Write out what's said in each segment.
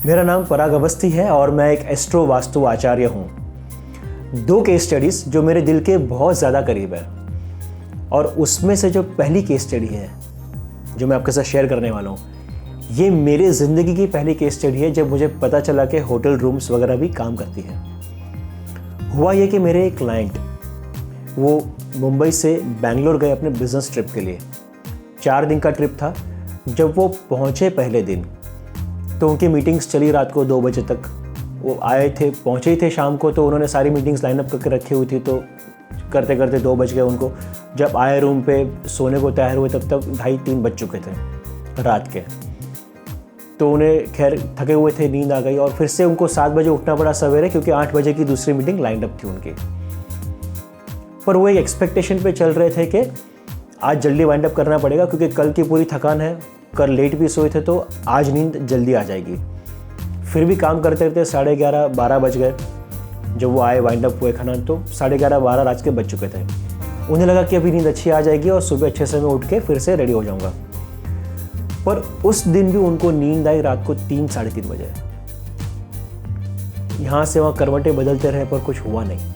मेरा नाम पराग अवस्थी है और मैं एक एस्ट्रो वास्तु आचार्य हूँ। 2 केस स्टडीज़ जो मेरे दिल के बहुत ज़्यादा करीब है और उसमें से जो पहली केस स्टडी है जो मैं आपके साथ शेयर करने वाला हूँ, ये मेरे ज़िंदगी की पहली केस स्टडी है जब मुझे पता चला कि होटल रूम्स वगैरह भी काम करती है। हुआ ये कि मेरे एक क्लाइंट वो मुंबई से बेंगलोर गए अपने बिज़नेस ट्रिप के लिए। 4 दिन का ट्रिप था। जब वो पहुँचे पहले दिन तो उनकी मीटिंग्स चली रात को 2 बजे तक। वो आए थे, पहुँचे ही थे शाम को, तो उन्होंने सारी मीटिंग्स लाइनअप करके रखी हुई थी, तो करते करते 2 बज गए उनको। जब आए रूम पे सोने को तैयार हुए तब तक 2:30-3 बज चुके थे रात के। तो उन्हें खैर थके हुए थे, नींद आ गई और फिर से उनको 7 बजे उठना पड़ा सवेरे, क्योंकि 8 बजे की दूसरी मीटिंग लाइनअप थी उनकी। पर वो एक एक्सपेक्टेशन पे चल रहे थे कि आज जल्दी वाइंड अप करना पड़ेगा, क्योंकि कल की पूरी थकान है, कल लेट भी सोए थे तो आज नींद जल्दी आ जाएगी। फिर भी काम करते करते 11:30-12 बज गए। जब वो आए वाइंड अप हुए खाना तो 11:30-12 रात के बज चुके थे। उन्हें लगा कि अभी नींद अच्छी आ जाएगी और सुबह अच्छे से मैं उठ के फिर से रेडी हो जाऊंगा। पर उस दिन भी उनको नींद आई रात को 3-3:30 बजे। यहाँ से वहाँ करवटें बदलते रहे पर कुछ हुआ नहीं।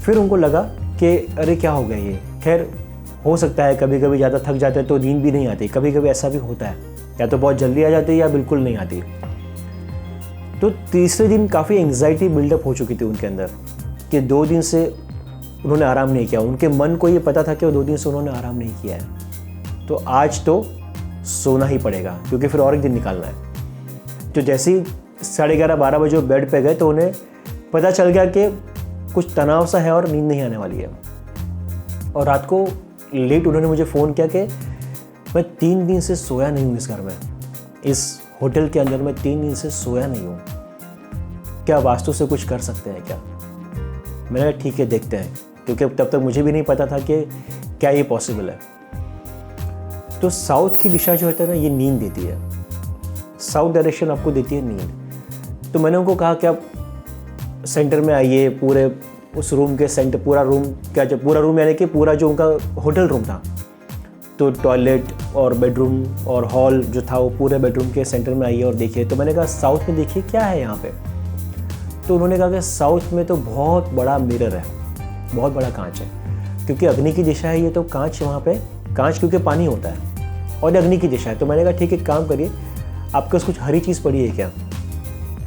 फिर उनको लगा कि अरे क्या हो गया ये। खैर हो सकता है कभी कभी ज़्यादा थक जाते हैं तो नींद भी नहीं आती, कभी कभी ऐसा भी होता है, या तो बहुत जल्दी आ जाती है या बिल्कुल नहीं आती। तो तीसरे दिन काफ़ी एंग्जाइटी बिल्डअप हो चुकी थी उनके अंदर कि 2 दिन से उन्होंने आराम नहीं किया। उनके मन को ये पता था कि वो 2 दिन से उन्होंने आराम नहीं किया है, तो आज तो सोना ही पड़ेगा क्योंकि फिर और एक दिन निकालना है। तो जैसे ही 11:30-12 बजे वो बेड पे गए तो उन्हें पता चल गया कि कुछ तनाव सा है और नींद नहीं आने वाली है। और रात को लेट उन्होंने मुझे फ़ोन किया कि मैं 3 दिन से सोया नहीं हूँ इस घर में, इस होटल के अंदर मैं 3 दिन से सोया नहीं हूँ, क्या वास्तु से कुछ कर सकते हैं क्या। मैंने कहा ठीक है देखते हैं, क्योंकि तब तक मुझे भी नहीं पता था कि क्या ये पॉसिबल है। तो साउथ की दिशा जो होता है ना, ये नींद देती है। साउथ डायरेक्शन आपको देती है नींद। तो मैंने उनको कहा कि आप सेंटर में आइए, पूरे उस रूम के सेंटर, पूरा रूम क्या, जो पूरा रूम यानी कि पूरा जो उनका होटल रूम था, तो टॉयलेट और बेडरूम और हॉल जो था वो पूरे बेडरूम के सेंटर में आइए और देखिए। तो मैंने कहा साउथ में देखिए क्या है यहाँ पे। तो उन्होंने कहा कि साउथ में तो बहुत बड़ा मिरर है, बहुत बड़ा कांच है, क्योंकि अग्नि की दिशा है ये, तो कांच वहाँ पे, कांच क्योंकि पानी होता है और अग्नि की दिशा है। तो मैंने कहा ठीक है काम करिए, आपके पास कुछ हरी चीज़ पड़ी है क्या,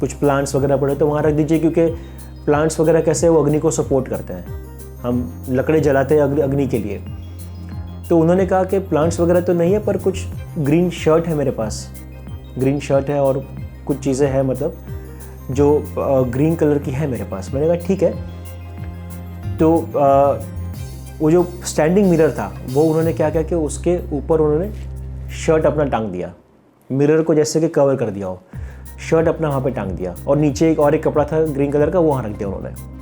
कुछ प्लांट्स वगैरह पड़े तो वहाँ रख दीजिए, क्योंकि प्लांट्स वगैरह कैसे वो अग्नि को सपोर्ट करते हैं, हम लकड़े जलाते हैं अग्नि के लिए। तो उन्होंने कहा कि प्लांट्स वगैरह तो नहीं है, पर कुछ ग्रीन शर्ट है मेरे पास, ग्रीन शर्ट है और कुछ चीज़ें हैं मतलब जो ग्रीन कलर की है मेरे पास। मैंने कहा ठीक है। तो वो जो स्टैंडिंग मिरर था वो उन्होंने क्या किया कि उसके ऊपर उन्होंने शर्ट अपना टांग दिया, मिरर को जैसे कि कवर कर दिया हो, शर्ट अपना वहाँ पे टांग दिया और नीचे एक कपड़ा था ग्रीन कलर का, वो वहाँ रख दिया उन्होंने।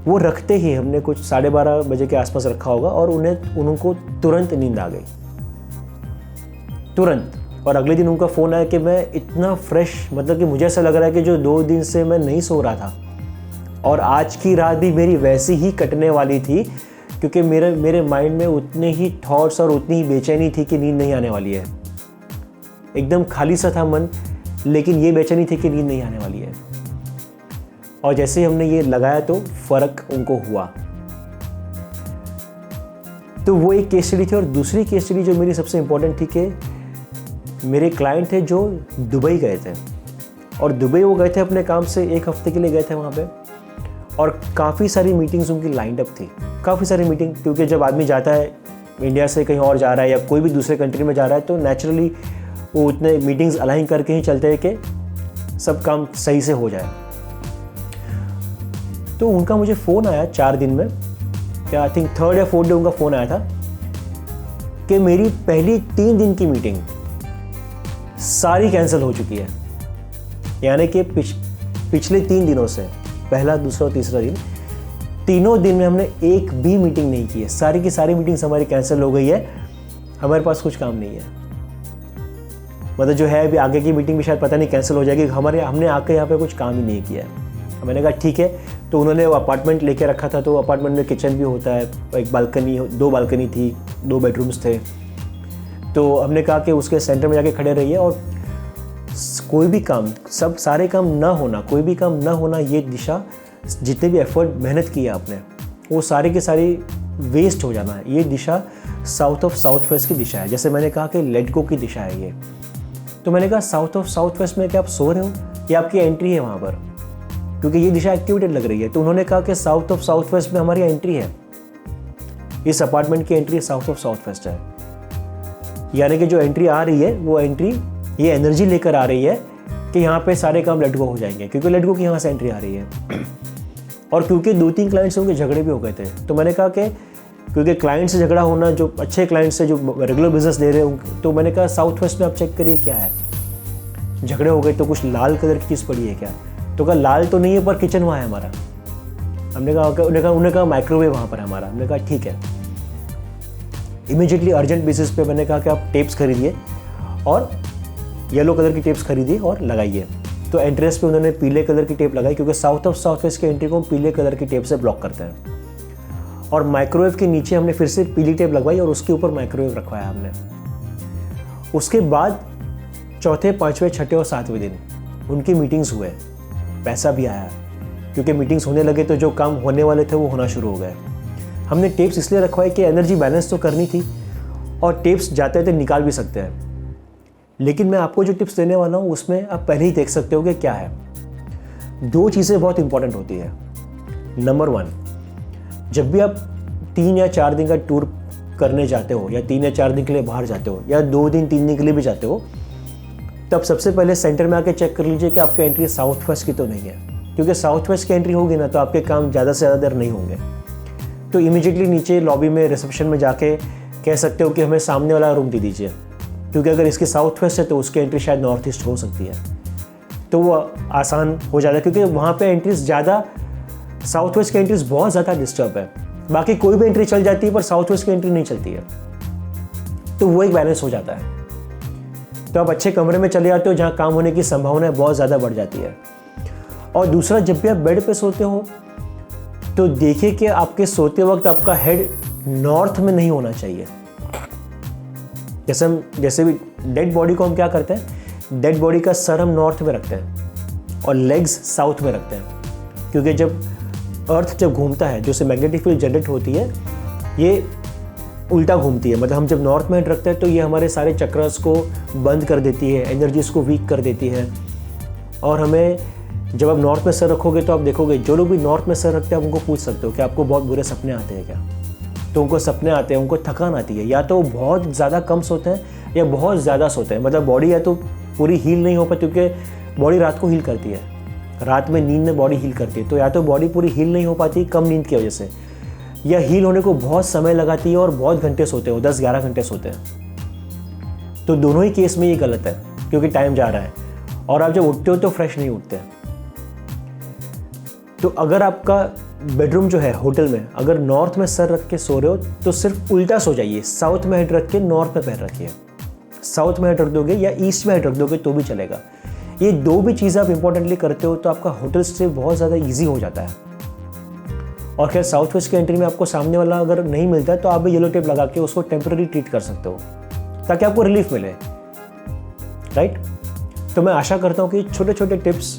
वो रखते ही हमने कुछ 12:30 बजे के आसपास रखा होगा और उनको तुरंत नींद आ गई, तुरंत। और अगले दिन उनका फ़ोन आया कि मैं इतना फ्रेश, मतलब कि मुझे ऐसा लग रहा है कि जो 2 दिन से मैं नहीं सो रहा था और आज की रात भी मेरी वैसी ही कटने वाली थी, क्योंकि मेरे माइंड में उतने ही थॉट्स और उतनी ही बेचैनी थी कि नींद नहीं आने वाली है। एकदम खाली सा था मन, लेकिन ये बेचैनी थी कि नींद नहीं आने वाली है। और जैसे ही हमने ये लगाया तो फ़र्क उनको हुआ। तो वो एक केस स्टडी थी। और दूसरी केस स्टडी जो मेरी सबसे इम्पोर्टेंट थी कि मेरे क्लाइंट थे जो दुबई गए थे, और दुबई वो गए थे अपने काम से, 1 हफ्ते के लिए गए थे वहाँ पे, और काफ़ी सारी मीटिंग्स उनकी लाइंड अप थी, काफ़ी सारी मीटिंग। क्योंकि जब आदमी जाता है इंडिया से कहीं और जा रहा है या कोई भी दूसरे कंट्री में जा रहा है तो नेचुरली वो उतने मीटिंग्स अलाइन करके ही चलते हैं कि सब काम सही से हो जाए। तो उनका मुझे फ़ोन आया 4 दिन में, क्या आई थिंक 3rd या 4th डे उनका फ़ोन आया था कि मेरी पहली 3 दिन की मीटिंग सारी कैंसिल हो चुकी है। यानी कि पिछले 3 दिनों से, पहला, दूसरा और तीसरा दिन, तीनों दिन में हमने एक भी मीटिंग नहीं की है। सारी की सारी मीटिंग्स हमारी कैंसिल हो गई है, हमारे पास कुछ काम नहीं है। मतलब जो है अभी आगे की मीटिंग भी शायद पता नहीं कैंसिल हो जाएगी, हमने आके यहाँ पे कुछ काम ही नहीं किया है। मैंने कहा ठीक है। तो उन्होंने वो अपार्टमेंट लेके रखा था, तो अपार्टमेंट में किचन भी होता है, एक बालकनी, 2 बालकनी थी, 2 बेडरूम्स थे। तो हमने कहा कि उसके सेंटर में जाके खड़े रहिए और कोई भी काम, सारे काम ना होना, कोई भी काम ना होना, ये दिशा, जितने भी एफर्ट मेहनत की है आपने, वो सारी की सारी वेस्ट हो जाना है। ये दिशा साउथ ऑफ साउथ वेस्ट की दिशा है। जैसे मैंने कहा कि लेट गो की दिशा है ये, तो मैंने कहा साउथ ऑफ साउथ वेस्ट में क्या आप सो रहे हो, ये आपकी एंट्री है वहाँ पर, क्योंकि ये दिशा एक्टिवेटेड लग रही है। तो उन्होंने कहा कि साउथ ऑफ साउथ वेस्ट में हमारी एंट्री है, इस अपार्टमेंट की entry south of south west है। यानी कि जो एंट्री आ रही है वो एंट्री ये एनर्जी लेकर आ रही है कि यहाँ पे सारे काम लेट गो हो जाएंगे, क्योंकि लेट गो की यहाँ से एंट्री आ रही है। और क्योंकि 2-3 क्लाइंट से उनके झगड़े भी हो गए थे, तो मैंने कहा कि क्योंकि क्लाइंट से झगड़ा होना, जो अच्छे क्लाइंट से जो रेगुलर बिजनेस दे रहे हैं, तो मैंने कहा साउथ वेस्ट में आप चेक करिए क्या है। झगड़े हो गए तो कुछ लाल कलर की चीज़ पड़ी है क्या, तो कहा लाल तो नहीं है पर किचन वहाँ है हमारा। हमने कहा उन्हें कहा माइक्रोवेव वहाँ पर है हमारा। हमने कहा ठीक है। इमीडिएटली अर्जेंट बेसिस पे मैंने कहा कि आप टेप्स खरीदिए और येलो कलर की टेप्स खरीदिए और लगाइए। तो एंट्रेंस पे उन्होंने पीले कलर की टेप लगाई, क्योंकि साउथ ऑफ साउथ वेस्ट की एंट्री को पीले कलर की टेप से ब्लॉक करते हैं। और माइक्रोवेव के नीचे हमने फिर से पीली टेप लगवाई और उसके ऊपर माइक्रोवेव रखवाया हमने। उसके बाद चौथे, पाँचवें, छठे और सातवें दिन उनकी मीटिंग्स हुए, पैसा भी आया, क्योंकि मीटिंग्स होने लगे तो जो काम होने वाले थे वो होना शुरू हो गए। हमने टेप्स इसलिए रखवाए कि एनर्जी बैलेंस तो करनी थी और टेप्स जाते थे निकाल भी सकते हैं। लेकिन मैं आपको जो टिप्स देने वाला हूँ उसमें आप पहले ही देख सकते हो कि क्या है। 2 चीज़ें बहुत इंपॉर्टेंट होती है। नंबर 1, जब भी आप 3 या 4 दिन का टूर करने जाते हो, या 3 या 4 दिन के लिए बाहर जाते हो, या 2 दिन 3 दिन के लिए भी जाते हो, तब सबसे पहले सेंटर में आके चेक कर लीजिए कि आपकी एंट्री साउथ वेस्ट की तो नहीं है। क्योंकि साउथ वेस्ट की एंट्री होगी ना तो आपके काम ज़्यादा से ज़्यादा देर नहीं होंगे। तो इमीडिएटली नीचे लॉबी में रिसेप्शन में जाके कह सकते हो कि हमें सामने वाला रूम दे दीजिए, क्योंकि अगर इसकी साउथ वेस्ट है तो उसकी एंट्री शायद नॉर्थ ईस्ट हो सकती है। तो वो आसान हो जाता है, क्योंकि वहाँ पे एंट्रीज ज़्यादा, साउथ वेस्ट की एंट्रीज बहुत ज़्यादा डिस्टर्ब है। बाकी कोई भी एंट्री चल जाती है पर साउथ वेस्ट की एंट्री नहीं चलती है, तो वो एक बैलेंस हो जाता है। तो आप अच्छे कमरे में चले जाते हो जहाँ काम होने की संभावना बहुत ज़्यादा बढ़ जाती है। और दूसरा, जब भी आप बेड पे सोते हो तो देखिए कि आपके सोते वक्त आपका हेड नॉर्थ में नहीं होना चाहिए। जैसे भी डेड बॉडी को हम क्या करते हैं, डेड बॉडी का सर हम नॉर्थ में रखते हैं और लेग्स साउथ में रखते हैं, क्योंकि जब अर्थ जब घूमता है, जो से मैग्नेटिक फील्ड जनरेट होती है, ये उल्टा घूमती है। मतलब हम जब नॉर्थ में हेड रखते हैं तो ये हमारे सारे चक्रस को बंद कर देती है, एनर्जीज को वीक कर देती है। और हमें जब आप नॉर्थ में सर रखोगे तो आप देखोगे जो लोग भी नॉर्थ में सर रखते हैं आप उनको पूछ सकते हो कि आपको बहुत बुरे सपने आते हैं क्या। तो उनको सपने आते हैं, उनको थकान आती है, या तो बहुत ज़्यादा कम सोते हैं या बहुत ज़्यादा सोते हैं। मतलब बॉडी या तो पूरी हील नहीं हो पाती, क्योंकि बॉडी रात को हील करती है, रात में नींद में बॉडी हील करती है। तो या तो बॉडी पूरी हील नहीं हो पाती कम नींद की वजह से, या हील होने को बहुत समय लगाती है और बहुत घंटे सोते हो, 10-11 घंटे सोते हैं। तो दोनों ही केस में ये गलत है, क्योंकि टाइम जा रहा है और आप जब उठते हो तो फ्रेश नहीं उठते। तो अगर आपका बेडरूम जो है होटल में, अगर नॉर्थ में सर रख के सो रहे हो तो सिर्फ उल्टा सो जाइए, साउथ में हेड रख के नॉर्थ में पैर रखिए। साउथ में हेड रख दोगे या ईस्ट में हेड रख दोगे तो भी चलेगा। ये 2 भी चीज़ें आप इंपॉर्टेंटली करते हो तो आपका होटल स्टे बहुत ज़्यादा ईजी हो जाता है। और खैर साउथ वेस्ट की एंट्री में आपको सामने वाला अगर नहीं मिलता है तो आप भी येलो टेप लगा के उसको टेम्पररी ट्रीट कर सकते हो, ताकि आपको रिलीफ मिले, राइट। तो मैं आशा करता हूँ कि छोटे छोटे टिप्स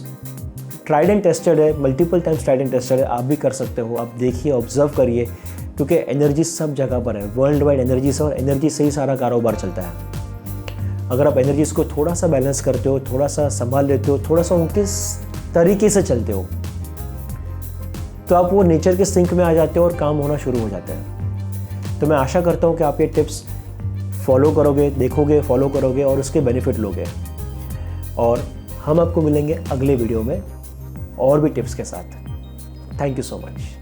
ट्राइड एंड टेस्टेड है, multiple times tried and tested है, आप भी कर सकते हो। आप देखिए, ऑब्जर्व करिए, क्योंकि एनर्जी सब जगह पर है, वर्ल्ड वाइड एनर्जी से, और एनर्जी से ही सारा कारोबार चलता है। अगर आप एनर्जीज को थोड़ा सा बैलेंस करते हो, थोड़ा सा संभाल लेते हो, थोड़ा सा उनके तरीके से चलते हो, तो आप वो नेचर के सिंक में आ जाते हो और काम होना शुरू हो जाता है। तो मैं आशा करता हूँ कि आप ये टिप्स फॉलो करोगे, देखोगे, फॉलो करोगे और उसके बेनिफिट लोगे। और हम आपको मिलेंगे अगले वीडियो में और भी टिप्स के साथ। Thank you so much.